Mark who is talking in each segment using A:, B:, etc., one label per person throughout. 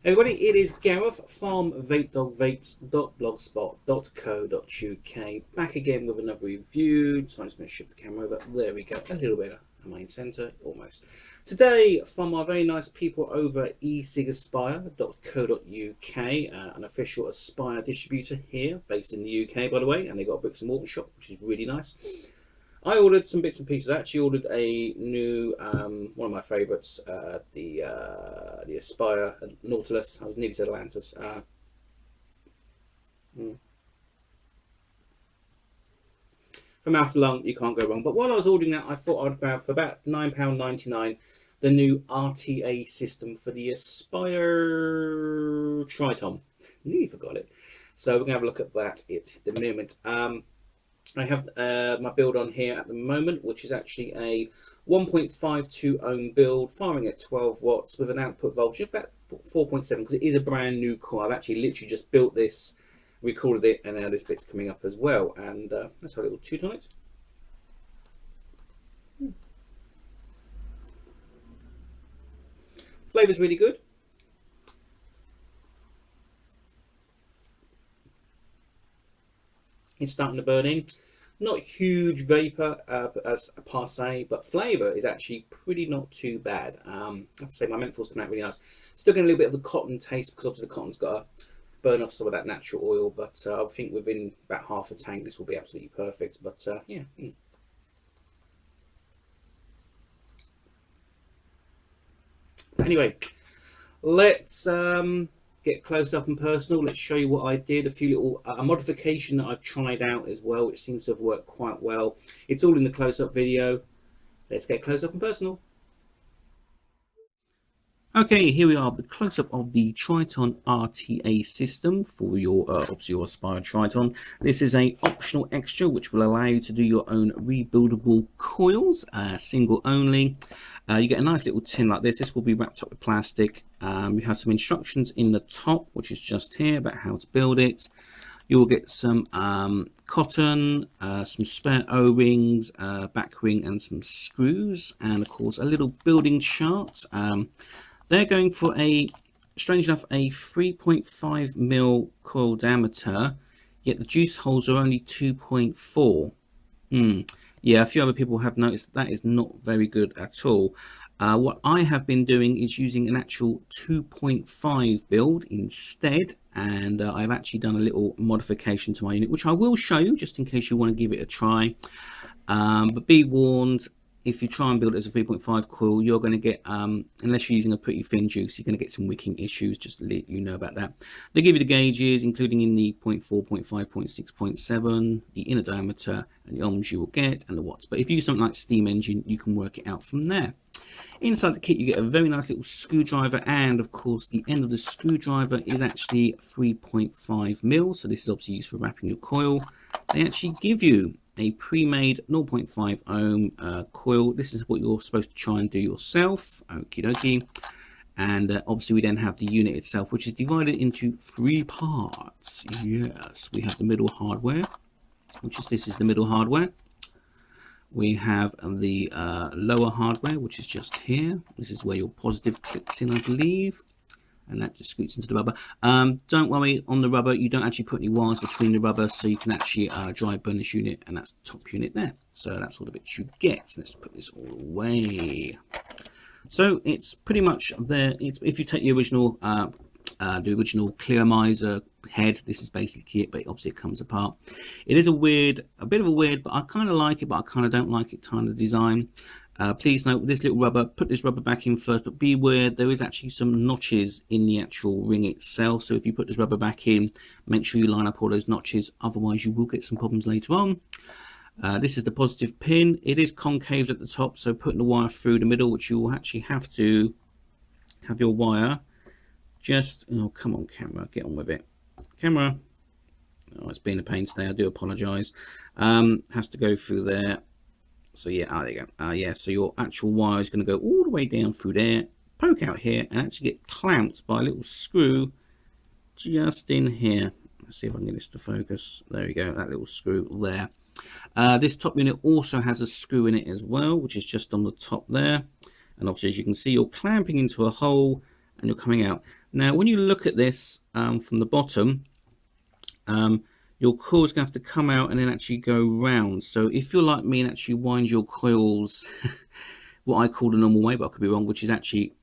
A: Everybody, it is Gareth from vapedogvapes.blogspot.co.uk, back again with another review. So I'm just going to shift the camera over. There we go, a little bit of main center, almost. Today, from our very nice people over at esigaspire.co.uk, an official Aspire distributor here, based in the UK, by the way, and they've got a bricks and mortar shop, which is really nice. I ordered some bits and pieces. I actually ordered a new, one of my favourites, the Aspire Nautilus. I was nearly said Atlantis. From out to lung, you can't go wrong. But while I was ordering that, I thought I'd grab for about £9.99 the new RTA system for the Aspire Triton. Nearly forgot it. So we're going to have a look at that at the moment. I have my build on here at the moment, which is actually a 1.52 ohm build, firing at 12 watts with an output voltage of about 4.7, because it is a brand new core. I've actually literally just built this, recorded it, and now this bit's coming up as well. And let's have a little toot on it. Flavour's really good. It's starting to burn in. Not huge vapor as a per se, but flavour is actually pretty not too bad. I have to say my menthol's come out really nice. Still getting a little bit of the cotton taste, because obviously the cotton's got to burn off some of that natural oil, but I think within about half a tank this will be absolutely perfect. But yeah. Anyway, let's get close up and personal. Let's show you what I did. A few little a modification that I've tried out as well, which seems to have worked quite well. It's all in the close-up video. Let's get close up and personal. Okay, here we are, the close-up of the Triton RTA system for your obviously your Aspire Triton. This is a optional extra which will allow you to do your own rebuildable coils, single only. You get a nice little tin like this. This will be wrapped up with plastic. You have some instructions in the top, which is just here, about how to build it. You will get some cotton, some spare O-rings, back ring, and some screws, and of course a little building chart. They're going for a, strange enough, a 3.5mm coil diameter, yet the juice holes are only 2.4. Yeah, a few other people have noticed that is not very good at all. What I have been doing is using an actual 2.5 build instead, and I've actually done a little modification to my unit, which I will show you just in case you want to give it a try. But be warned, if you try and build it as a 3.5 coil, you're going to get, unless you're using a pretty thin juice, you're going to get some wicking issues, just to let you know about that. They give you the gauges, including in the 0.4, 0.5, 0.6, 0.7, the inner diameter, and the ohms you will get, and the watts. But if you use something like steam engine, you can work it out from there. Inside the kit, you get a very nice little screwdriver, and of course, the end of the screwdriver is actually 3.5mm, so this is obviously used for wrapping your coil. They actually give you a pre-made 0.5 ohm coil. This is what you're supposed to try and do yourself. Okie dokie. And obviously we then have the unit itself, which is divided into 3 parts. Yes, we have the middle hardware, which is, this is the middle hardware. We have the lower hardware, which is just here. This is where your positive clicks in, I believe. And that just scoots into the rubber. Don't worry, on the rubber you don't actually put any wires between the rubber, so you can actually dry burn this unit, and that's the top unit there. So that's all the bits you get. Let's put this all away. So it's pretty much there. If you take the original clear miser head, this is basically it, but obviously it comes apart. It is a bit of a weird, but I kind of like it, but I kind of don't like it kind of design. Please note, this little rubber, put this rubber back in first, but beware, there is actually some notches in the actual ring itself. So if you put this rubber back in, make sure you line up all those notches, otherwise you will get some problems later on. This is the positive pin. It is concaved at the top, so putting the wire through the middle, which you will actually have to have your wire just, oh come on camera, get on with it. Camera, oh, it's been a pain today, I do apologize. Has to go through there. So yeah, there you go. Yeah, so your actual wire is going to go all the way down through there, poke out here, and actually get clamped by a little screw just in here. Let's see if I can get this to focus. There we go, that little screw there. This top unit also has a screw in it as well, which is just on the top there. And obviously, as you can see, you're clamping into a hole and you're coming out. Now, when you look at this from the bottom, your coil's going to have to come out and then actually go round. So if you're like me and actually wind your coils what I call the normal way, but I could be wrong, which is actually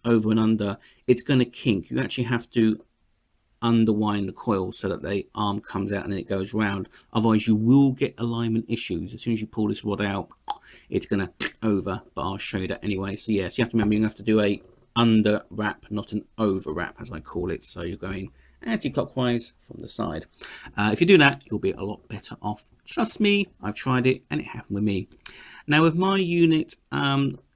A: over and under, it's going to kink. You actually have to underwind the coil so that the arm comes out and then it goes round. Otherwise you will get alignment issues. As soon as you pull this rod out, it's going to over, but I'll show you that anyway. So yes, you have to remember, you have to do a under wrap, not an over wrap, as I call it. So you're going anti-clockwise from the side. If you do that, you'll be a lot better off. Trust me, I've tried it and it happened with me. Now with my unit,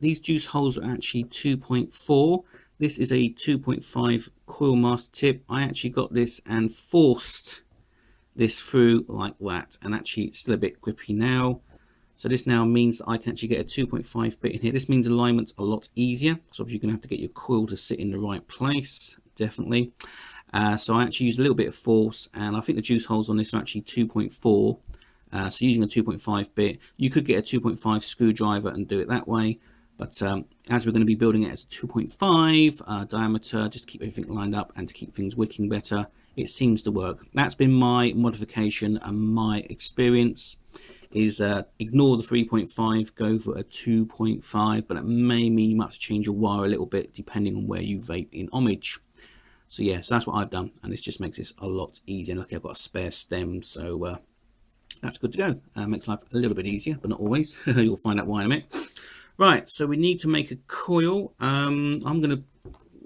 A: these juice holes are actually 2.4. This is a 2.5 coil master tip. I actually got this and forced this through like that, and actually it's still a bit grippy now. So this now means that I can actually get a 2.5 bit in here. This means alignment's a lot easier. So obviously you're going to have to get your coil to sit in the right place, definitely. So I actually use a little bit of force, and I think the juice holes on this are actually 2.4. So using a 2.5 bit, you could get a 2.5 screwdriver and do it that way. But as we're going to be building it as 2.5 diameter, just to keep everything lined up and to keep things wicking better, it seems to work. That's been my modification and my experience. Is ignore the 3.5, go for a 2.5, but it may mean you must change your wire a little bit depending on where you vape in homage. So yeah, so that's what I've done, and this just makes this a lot easier. Luckily I've got a spare stem, so that's good to go. Makes life a little bit easier, but not always. You'll find out why in a minute. Right, so we need to make a coil. I'm gonna,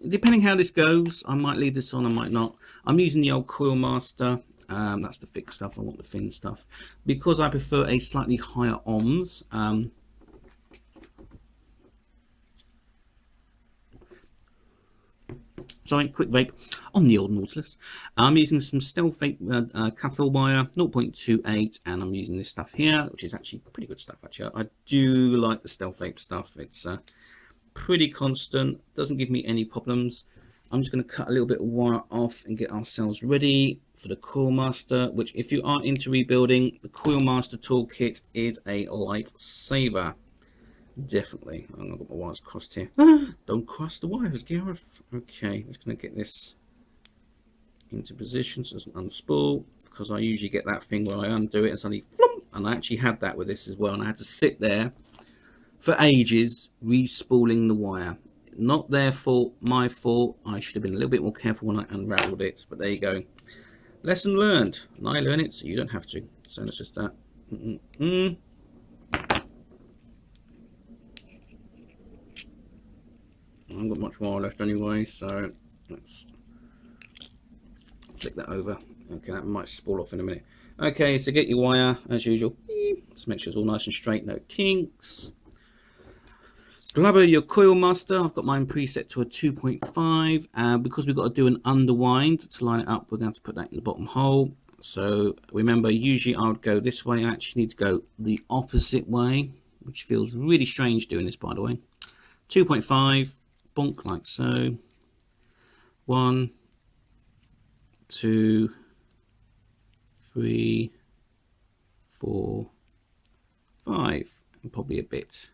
A: depending how this goes, I might leave this on, I might not. I'm using the old Coil Master. That's the thick stuff. I want the thin stuff because I prefer a slightly higher ohms. Sorry, quick vape on the old Nautilus. I'm using some Stealth Vape cathode wire 0.28, and I'm using this stuff here, which is actually pretty good stuff. Actually, I do like the Stealth Vape stuff. It's pretty constant, doesn't give me any problems. I'm just going to cut a little bit of wire off and get ourselves ready for the Coil Master, which if you are into rebuilding, the Coil Master toolkit is a lifesaver. Definitely. I've got my wires crossed here. Don't cross the wires, Gareth. Okay, I'm just going to get this into position so it doesn't unspool, because I usually get that thing where I undo it and suddenly flump, and I actually had that with this as well, and I had to sit there for ages re-spooling the wire. Not their fault, my fault. I should have been a little bit more careful when I unraveled it, but there you go. Lesson learned, and I learn it so you don't have to. So let's just that. I haven't got much more left anyway, so let's flick that over. Okay, that might spool off in a minute. Okay, so get your wire as usual. Just make sure it's all nice and straight, no kinks. Grab your Coil Master. I've got mine preset to a 2.5. Because we've got to do an underwind to line it up, we're going to have to put that in the bottom hole. So remember, usually I would go this way. I actually need to go the opposite way, which feels really strange doing this, by the way. 2.5, bonk like so. 1, 2, 3, 4, 5, and probably a bit.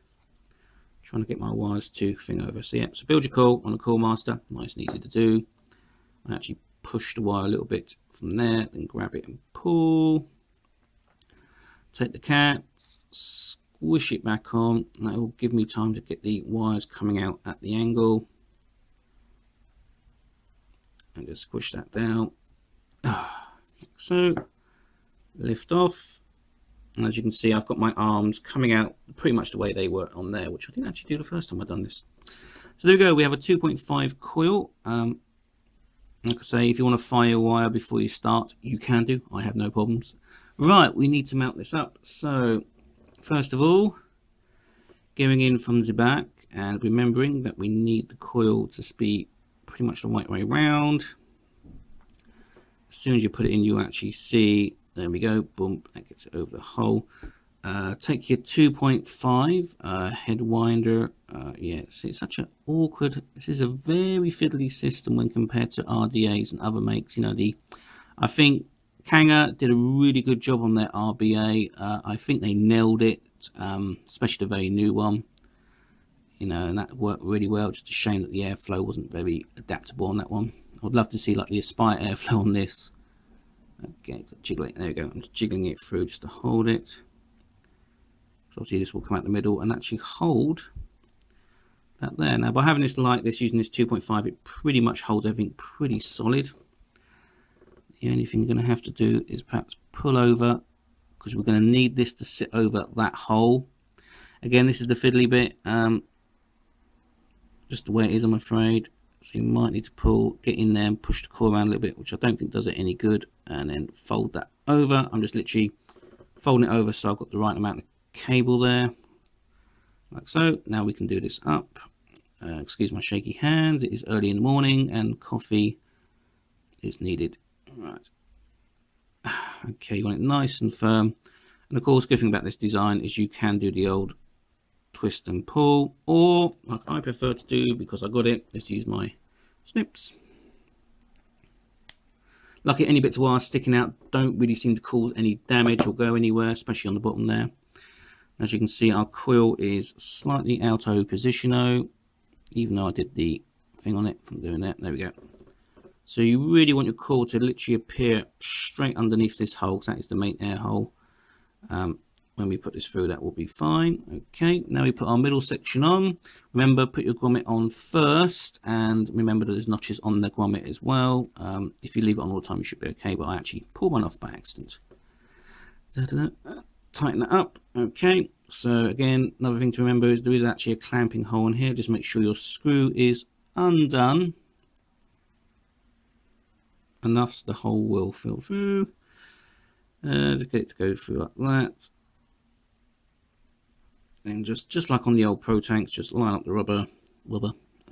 A: Trying to get my wires to thing over. So yeah, so build your coil on a Coil Master, nice and easy to do. I actually push the wire a little bit from there, then grab it and pull. Take the cap, squish it back on, and that will give me time to get the wires coming out at the angle. And just squish that down. So lift off. And as you can see, I've got my arms coming out pretty much the way they were on there, which I didn't actually do the first time I've done this. So there we go. We have a 2.5 coil. Like I say, if you want to fire your wire before you start, you can do. I have no problems. Right, we need to mount this up. So first of all, going in from the back and remembering that we need the coil to be pretty much the right way around. As soon as you put it in, you actually see, there we go, boom, that gets it over the hole. Take your 2.5 head winder. Yeah, see, it's such an awkward, this is a very fiddly system when compared to RDAs and other makes. You know, I think Kanga did a really good job on their RBA. I think they nailed it, especially the very new one. you know, and that worked really well. Just a shame that the airflow wasn't very adaptable on that one. I'd love to see like the Aspire airflow on this. Okay, jiggle it. There we go. I'm just jiggling it through just to hold it. So obviously this will come out the middle and actually hold that there. Now by having this like this, using this 2.5, it pretty much holds everything pretty solid. The only thing you're going to have to do is perhaps pull over, because we're going to need this to sit over that hole. Again, this is the fiddly bit, just the way it is, I'm afraid. So you might need to pull, get in there and push the core around a little bit, which I don't think does it any good, and then fold that over. I'm just literally folding it over so I've got the right amount of cable there, like so. Now we can do this up. Excuse my shaky hands, it is early in the morning and coffee is needed. Right. Okay, you want it nice and firm. And of course, good thing about this design is you can do the old twist and pull, or like I prefer to do, because I got it, let's use my snips. Lucky any bits of wire sticking out don't really seem to cause any damage or go anywhere, especially on the bottom there. As you can see, our coil is slightly out of position, even though I did the thing on it from doing that. There we go. So you really want your coil to literally appear straight underneath this hole, because that is the main air hole. When we put this through, that will be fine. Okay, now we put our middle section on. Remember, put your grommet on first, and remember that there's notches on the grommet as well. If you leave it on all the time, you should be okay, but I actually pulled one off by accident. Tighten that up. Okay, so again, another thing to remember is there is actually a clamping hole in here. Just make sure your screw is undone enough so the hole will fill through. Just get it to go through like that. And just like on the old Pro tanks, just line up the rubber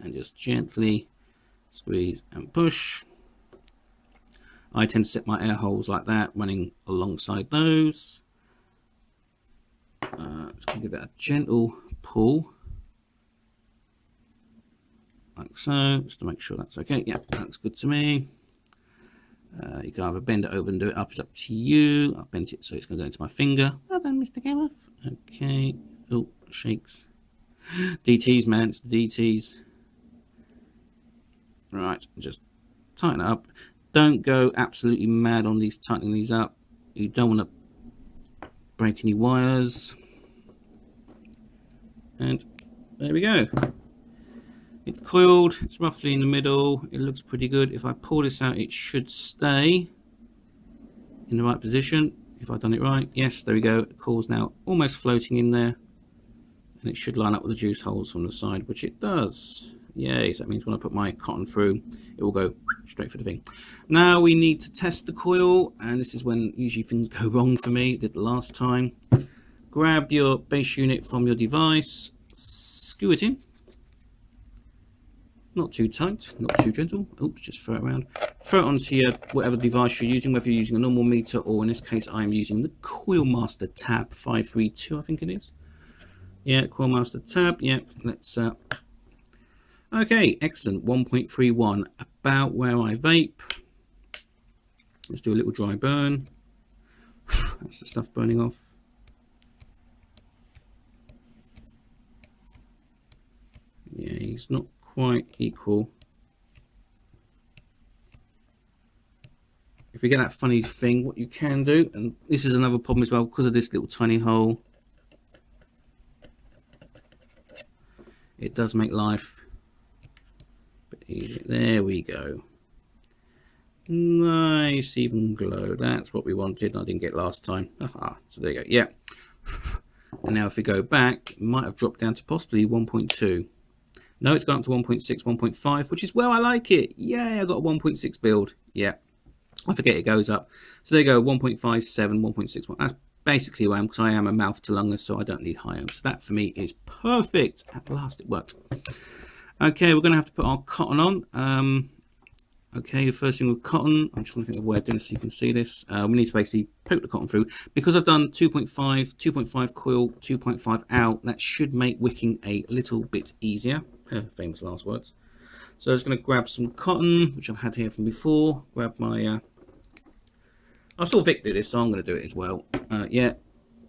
A: and just gently squeeze and push. I tend to set my air holes like that, running alongside those. Just gonna give that a gentle pull, like so, just to make sure that's okay. Yeah, that's good to me. You can either bend it over and do it up, it's up to you. I've bent it so it's going to go into my finger. Well done, Mr. Gareth. Okay. Oh, shakes. DTs, man, it's the DTs. Right, just tighten it up. Don't go absolutely mad on these, tightening these up. You don't want to break any wires. And there we go. It's coiled, it's roughly in the middle, it looks pretty good. If I pull this out, it should stay in the right position. If I've done it right, yes, there we go. The coil's now almost floating in there, and it should line up with the juice holes from the side, which it does. Yay, so that means when I put my cotton through, it will go straight for the thing. Now we need to test the coil, and this is when usually things go wrong for me. Did the last time. Grab your base unit from your device, screw it in. Not too tight, not too gentle. Oops, just throw it around. Throw it onto your whatever device you're using, whether you're using a normal meter or in this case I'm using the Coil Master Tab 532, I think it is. Yeah, Coil Master Tab. Yeah, let's. Okay, excellent. 1.31, about where I vape. Let's do a little dry burn. That's the stuff burning off. Yeah, he's not quite equal. If you get that funny thing, what you can do, and this is another problem as well because of this little tiny hole, it does make life a bit easier. There we go. Nice even glow. That's what we wanted. I didn't get last time. Aha, so there you go. Yeah. And now if we go back, it might have dropped down to possibly 1.2. No, it's gone up to 1.6, 1.5, which is where I like it. Yay, I got a 1.6 build. Yeah, I forget it goes up. So there you go, 1.57, 1.61. That's basically where I am, because I am a mouth to lunger, so I don't need high ohms. So that for me is perfect. At last it worked. Okay, we're going to have to put our cotton on. Okay, the first thing with cotton, I'm trying to think of a way of doing this so you can see this. We need to basically poke the cotton through. Because I've done 2.5, 2.5 coil, 2.5 out, that should make wicking a little bit easier. Famous last words. So I'm just going to grab some cotton, which I've had here from before. Grab my... I saw Vic do this, so I'm going to do it as well. Yeah,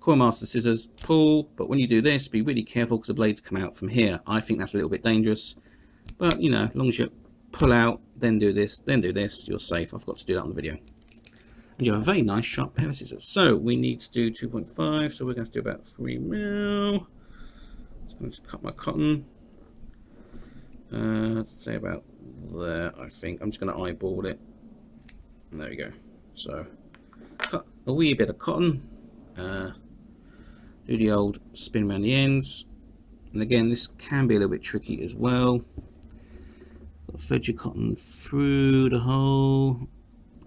A: Coil master scissors, pull, but when you do this, be really careful because the blades come out from here. I think that's a little bit dangerous, but you know, as long as you pull out, then do this, you're safe. I forgot to do that on the video. And you have a very nice sharp pair of scissors. So we need to do 2.5, so we're going to do about 3 mil. So let's cut my cotton. Let's say about there, I think. I'm just going to eyeball it. There we go. So cut a wee bit of cotton. Do the old spin around the ends. And again, this can be a little bit tricky as well. Thread your cotton through the hole,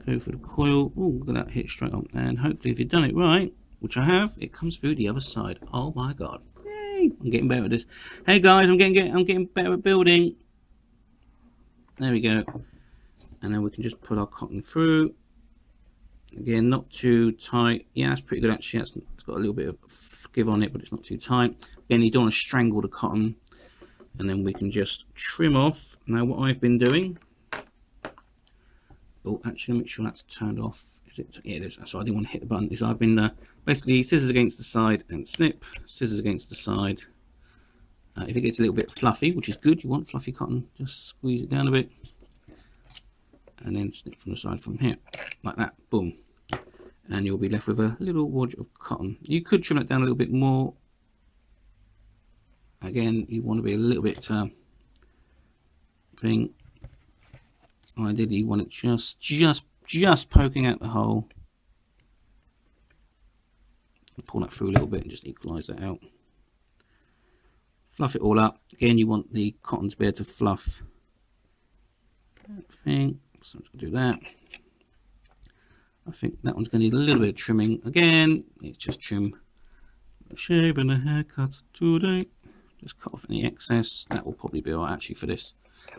A: go for the coil. Oh, look at that, hit straight on. And hopefully, if you've done it right, which I have, it comes through the other side. Oh my god! Yay! I'm getting better at this. Hey guys, I'm getting better at building. There we go. And then we can just put our cotton through. Again, not too tight. Yeah, that's pretty good actually. It's got a little bit of give on it, but it's not too tight. Again, you don't want to strangle the cotton. And then we can just trim off. Now what I've been doing, oh actually make sure that's turned off. Is it? Yeah, it is. So I didn't want to hit the button. Is I've been basically scissors against the side and snip, scissors against the side. If it gets a little bit fluffy, which is good, you want fluffy cotton, just squeeze it down a bit and then snip from the side from here like that, boom, and you'll be left with a little wad of cotton. You could trim it down a little bit more. Again, you want to be a little bit thing. Ideally, you want it just poking out the hole. Pull that through a little bit and just equalize that out. Fluff it all up. Again, you want the cotton to be able to fluff that thing. So I'm just gonna do that. I think that one's going to need a little bit of trimming. Again, it's just trim. A shave and a haircut today. Just cut off any excess. That will probably be alright actually for this.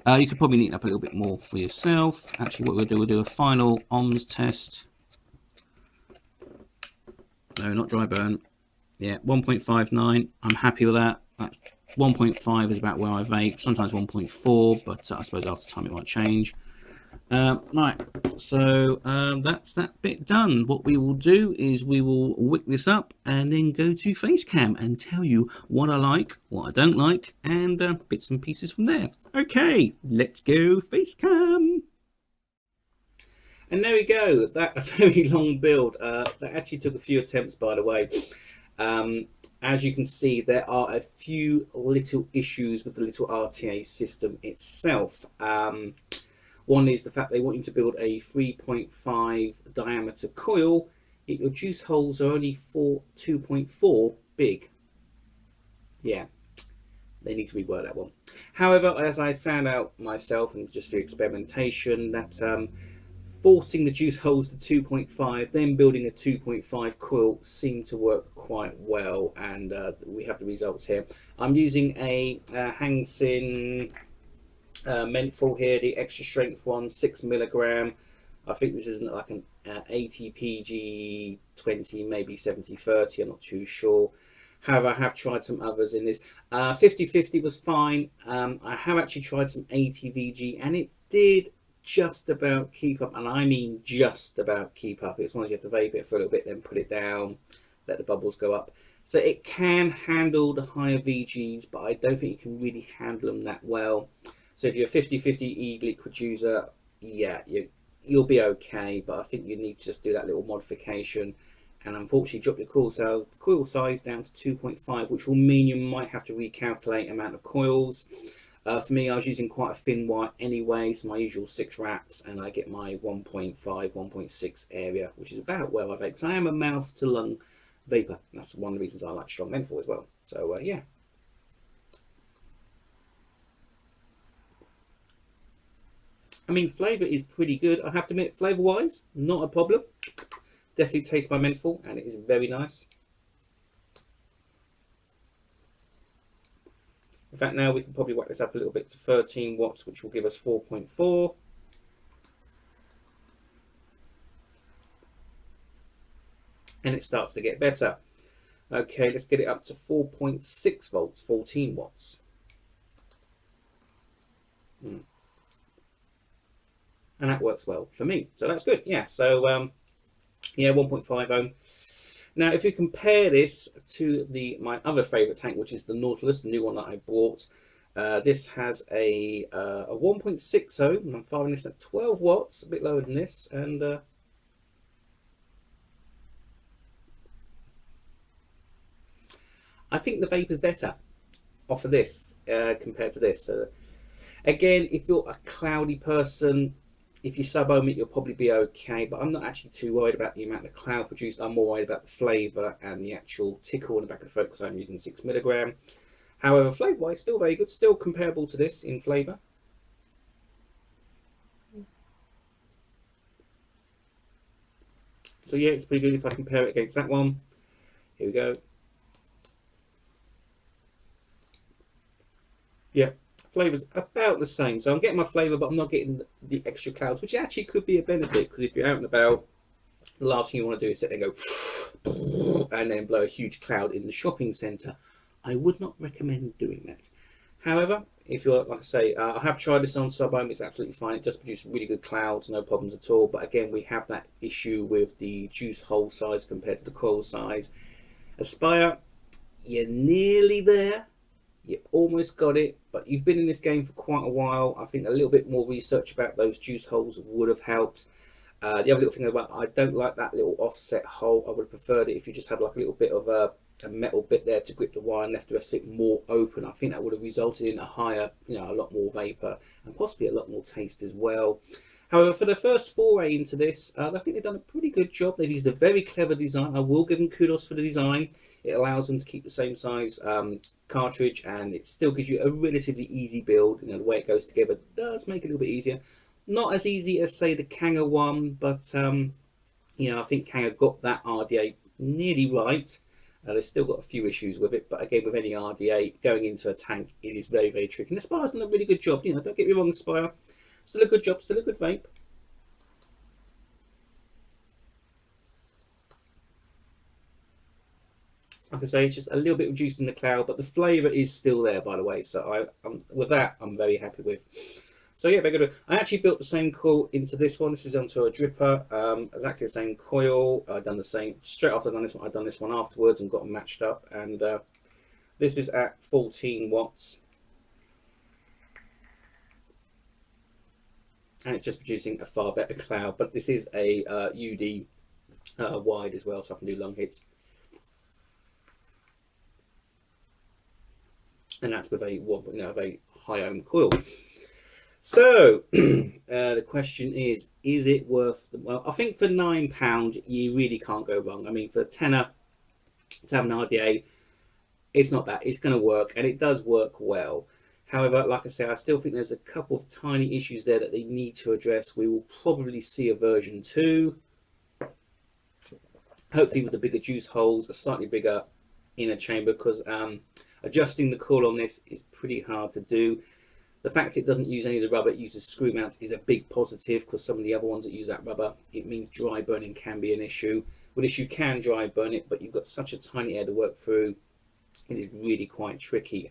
A: You could probably neaten up a little bit more for yourself. Actually, what we'll do a final OMS test. No, not dry burn. Yeah, 1.59. I'm happy with that. 1.5 is about where I vape. Sometimes 1.4, but I suppose after time it might change. Right, so that's that bit done. What we will do is we will wick this up and then go to Facecam and tell you what I like, what I don't like, and bits and pieces from there. Okay, let's go Facecam. And there we go. That a very long build. That actually took a few attempts, by the way. As you can see, there are a few little issues with the little RTA system itself. One is the fact they want you to build a 3.5 diameter coil, yet your juice holes are only 2.4 big. Yeah, they need to reword that one. However, as I found out myself, and just through experimentation, that forcing the juice holes to 2.5, then building a 2.5 coil seemed to work quite well, and we have the results here. I'm using a Hangsin menthol here, the extra strength one, 6 milligram. I think this isn't like an 80 PG 20, maybe 70 30. I'm not too sure. However, I have tried some others in this. 50-50 was fine. I have actually tried some 80 VG, and it did just about keep up, and I mean just about keep up. It's one you have to vape it for a little bit, then put it down, let the bubbles go up. So it can handle the higher VGs, but I don't think you can really handle them that well. So if you're a 50-50 e-liquid user, yeah, you'll be okay, but I think you need to just do that little modification and unfortunately drop your coil size down to 2.5, which will mean you might have to recalculate amount of coils. For me, I was using quite a thin wire anyway, so my usual 6 wraps, and I get my 1.5, 1.6 area, which is about where I vape, because I am a mouth to lung vapor. That's one of the reasons I like strong menthol as well. So yeah. I mean, flavour is pretty good. I have to admit, flavour-wise, not a problem. Definitely taste my menthol, and it is very nice. In fact, now we can probably whack this up a little bit to 13 watts, which will give us 4.4. And it starts to get better. Okay, let's get it up to 4.6 volts, 14 watts. And that works well for me, so that's good. Yeah, so yeah, 1.5 ohm. Now, if you compare this to my other favourite tank, which is the Nautilus, the new one that I bought, this has a 1.60, and I'm firing this at 12 watts, a bit lower than this, and I think the vapour's better off of this compared to this. Again, if you're a cloudy person, if you sub-ohm it, you'll probably be okay, but I'm not actually too worried about the amount of cloud produced. I'm more worried about the flavour and the actual tickle in the back of the throat because I'm using 6mg. However, flavour-wise, still very good, still comparable to this in flavour. So yeah, it's pretty good if I compare it against that one. Here we go. Yeah, flavour's about the same. So I'm getting my flavour, but I'm not getting the extra clouds, which actually could be a benefit, because if you're out and about, the last thing you want to do is sit there and go and then blow a huge cloud in the shopping centre. I would not recommend doing that. However, if you're, like I say, I have tried this on sub-ohm, it's absolutely fine. It does produce really good clouds, no problems at all. But again, we have that issue with the juice hole size compared to the coil size. Aspire, you're nearly there. You've almost got it, but you've been in this game for quite a while. I think a little bit more research about those juice holes would have helped. The other little thing about, I don't like that little offset hole. I would have preferred it if you just had like a little bit of a metal bit there to grip the wire and left the rest of it more open. I think that would have resulted in a higher, a lot more vapor and possibly a lot more taste as well. However, for the first foray into this, I think they've done a pretty good job. They've used a very clever design. I will give them kudos for the design. It allows them to keep the same size cartridge, and it still gives you a relatively easy build. The way it goes together does make it a little bit easier. Not as easy as, say, the Kanga one, but I think Kanga got that RDA nearly right. They've still got a few issues with it, but again, with any RDA going into a tank, it is very, very tricky. And the Spire's done a really good job. Don't get me wrong, the Spire, still a good job, still a good vape. Like I say, it's just a little bit of juice in the cloud, but the flavour is still there, by the way. So with that, I'm very happy with. So yeah, very good. I actually built the same coil into this one. This is onto a dripper. Exactly the same coil. I've done the same straight after I've done this one. I've done this one afterwards and got them matched up. And this is at 14 watts. And it's just producing a far better cloud. But this is a UD wide as well, so I can do long hits. And that's with a very high ohm coil. So the question is it worth the, well, I think for £9 you really can't go wrong. I mean, for a tenner to have an RDA, it's not bad. It's going to work, and it does work well. However, like I say, I still think there's a couple of tiny issues there that they need to address. We will probably see a version 2, hopefully with the bigger juice holes, a slightly bigger inner chamber, because adjusting the coil on this is pretty hard to do. The fact it doesn't use any of the rubber, it uses screw mounts, is a big positive, because some of the other ones that use that rubber, it means dry burning can be an issue. With this, you can dry burn it, but you've got such a tiny air to work through, it is really quite tricky.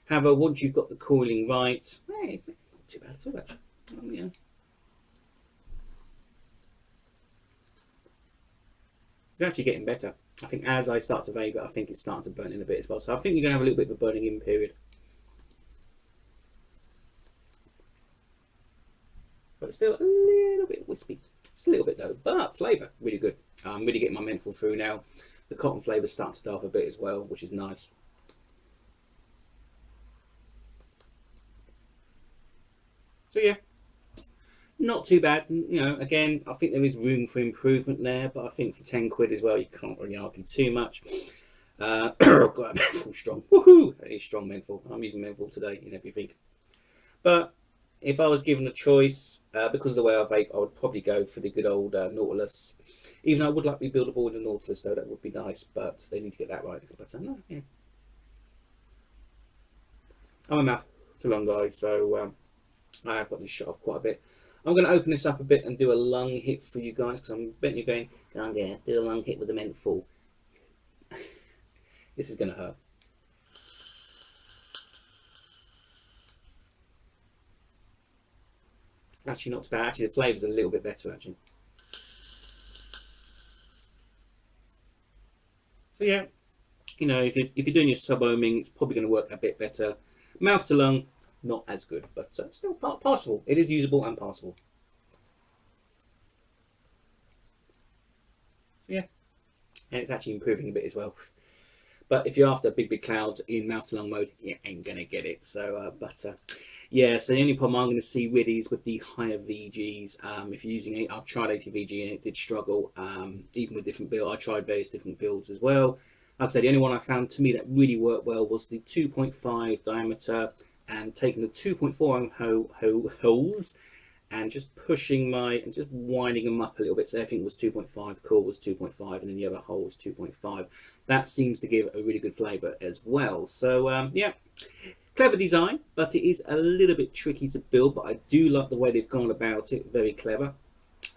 A: However, once you've got the coiling right, hey, it's not too bad at all, actually. Yeah. It's actually getting better. I think as I start to vape it, I think it's starting to burn in a bit as well. So I think you're going to have a little bit of a burning in period. But it's still a little bit wispy. It's a little bit though, but flavour, really good. I'm really getting my menthol through now. The cotton flavour's starting to die off a bit as well, which is nice. So yeah, not too bad. Again, I think there is room for improvement there, but I think for 10 quid as well, you can't really argue too much. Oh god, menthol strong. Woohoo! That is strong menthol. I'm using menthol today in everything. But if I was given a choice, because of the way I vape, I would probably go for the good old Nautilus. Even though I would like to be buildable with the Nautilus, though, that would be nice, but they need to get that right. But no, yeah. I'm a mouth too long, guys, so I have got this shut off quite a bit. I'm going to open this up a bit and do a lung hit for you guys, because I'm betting you're going, go on, yeah, do a lung hit with the menthol. This is going to hurt. Actually, not too bad. Actually, the flavour's a little bit better, actually. So yeah, you know, if you're doing your sub-ohming, it's probably going to work a bit better. Mouth to lung, not as good, but still passable. It is usable and passable. So yeah, and it's actually improving a bit as well. But if you're after big clouds in mouth to lung mode, you ain't gonna get it. So, yeah. So the only problem I'm going to see really is with the higher VGs. If you're using I've tried 80 VG and it did struggle. Even with different builds, I tried various different builds as well. Like I said, the only one I found to me that really worked well was the 2.5 diameter and taking the 2.4 holes and just pushing and just winding them up a little bit. So everything was 2.5, core was 2.5, and then the other hole was 2.5. That seems to give a really good flavour as well. So yeah, clever design, but it is a little bit tricky to build. But I do like the way they've gone about it. Very clever.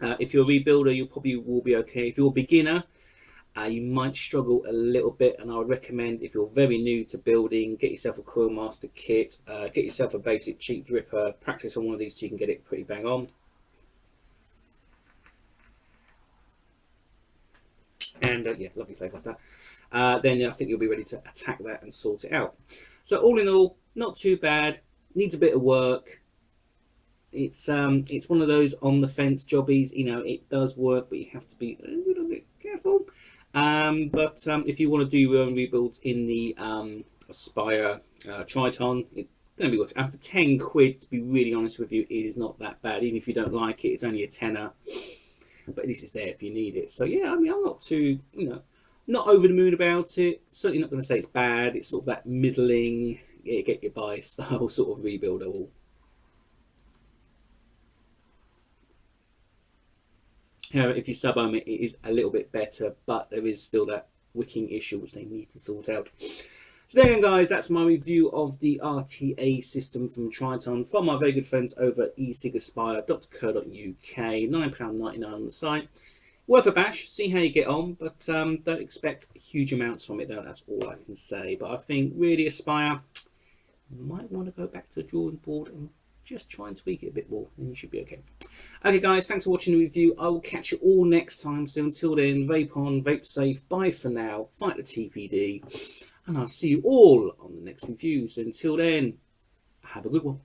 A: If you're a rebuilder, you probably will be okay. If you're a beginner, you might struggle a little bit, and I would recommend, if you're very new to building, get yourself a Coil Master kit, get yourself a basic cheap dripper, practice on one of these so you can get it pretty bang on. And yeah, lovely flavour after that. Then I think you'll be ready to attack that and sort it out. So all in all, not too bad. Needs a bit of work. It's one of those on the fence jobbies. You know, it does work, but you have to be a little bit careful. But if you want to do your own rebuilds in the Aspire Triton, it's going to be worth it. And for 10 quid, to be really honest with you, it is not that bad. Even if you don't like it, it's only a tenner. But at least it's there if you need it. So yeah, I mean, I'm not too, not over the moon about it. Certainly not going to say it's bad. It's sort of that middling, get your by style sort of rebuilder. If you sub-ohm it, it is a little bit better, but there is still that wicking issue which they need to sort out. So there you go, guys. That's my review of the RTA system from Triton from my very good friends over at esigaspire.co.uk. £9.99 on the site. Worth a bash. See how you get on, but don't expect huge amounts from it, though. That's all I can say. But I think really Aspire, you might want to go back to the drawing board and just try and tweak it a bit more, and you should be okay. Okay, guys, thanks for watching the review. I will catch you all next time. So until then, vape on, vape safe. Bye for now. Fight the TPD. And I'll see you all on the next review. So until then, have a good one.